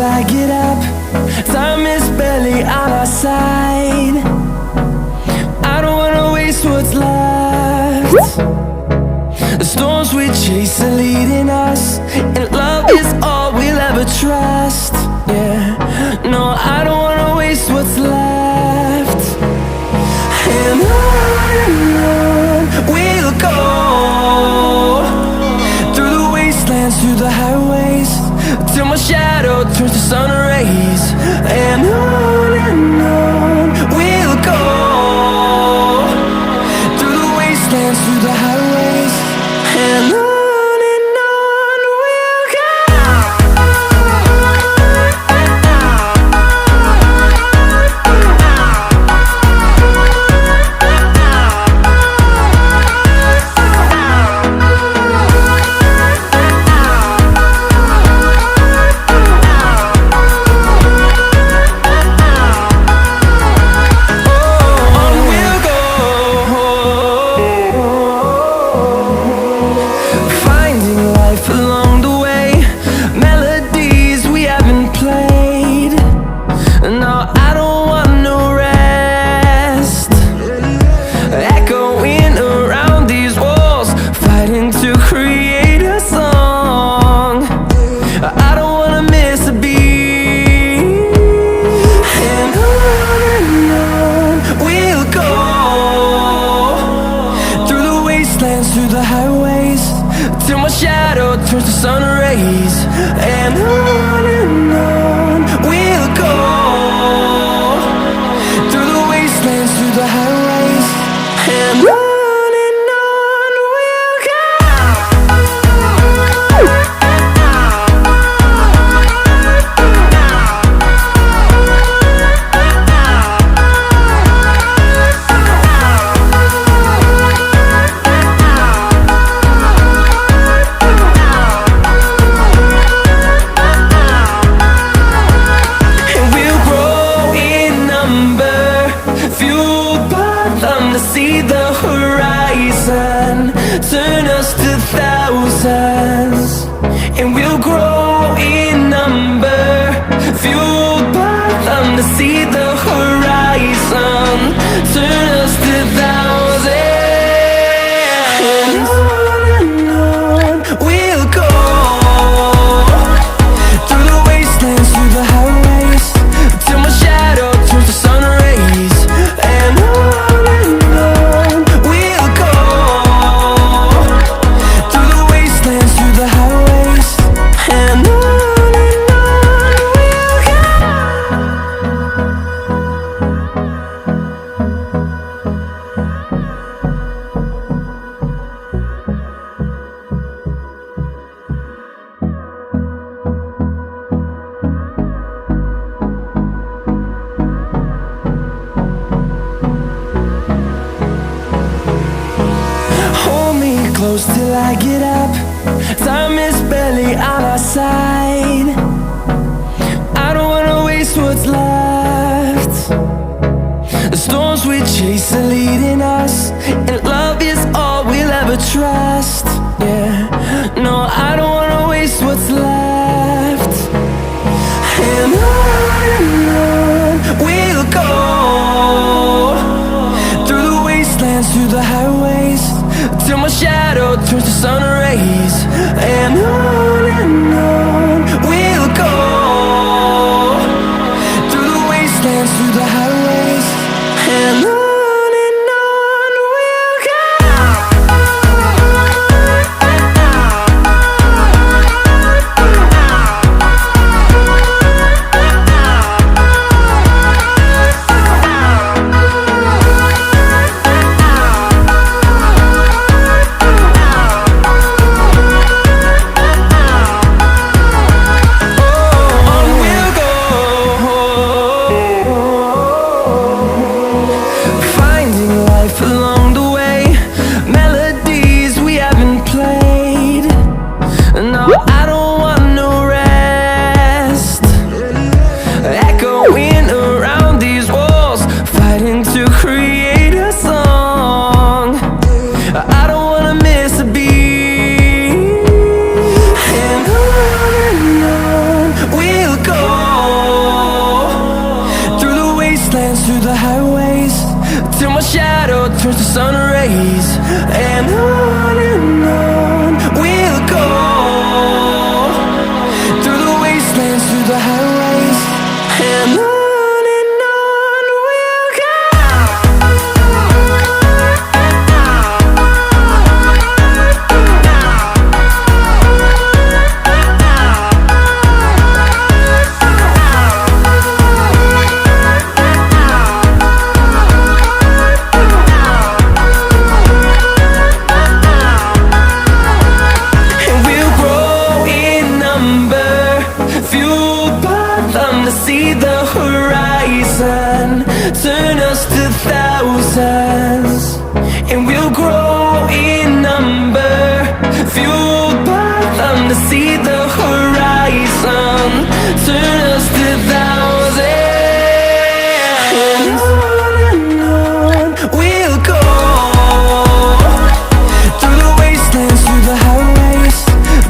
I get up. Time is barely on our side. I don't wanna waste what's left. The storms we chase are leading us, and love is all we'll ever trust. Yeah, no, I don't wanna waste what's left. And on we'll go, through the wastelands, through the highways, till my shadow turns to sun rays. And on we'll go, through the wastelands, through the highways, and on we'll go. Through the highways, till my shadow turns to sun rays. And on we'll go, through the wastelands, through the highways, and on we'll go. See the horizon turn us to thousands, and we'll grow in number, fueled by them. To see the horizon turn us to thousands, and on we'll go, through the wastelands, through the highways, till my shadow turns to sun rays. And close till I get up. Time is barely on our side. I don't wanna waste what's left. The storms we chase are leading us, and love is all we'll ever trust. Yeah, no, I don't wanna waste what's left. And on we'll go, through the wastelands, through the highways, till my shadow turns to sun rays. And on we'll go, through the wastelands, through the highways, and on we'll go. grow in number, fueled by them to see the horizon, turn us to thousands. And on we'll go, through the wastelands, through the highways,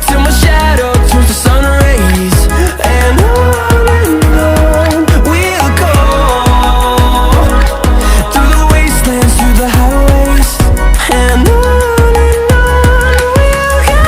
till my shadow turns to sun rays. And on we'll go, through the wastelands, through the highways. And on we'll go.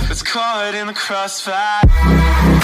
It's caught in the crossfire.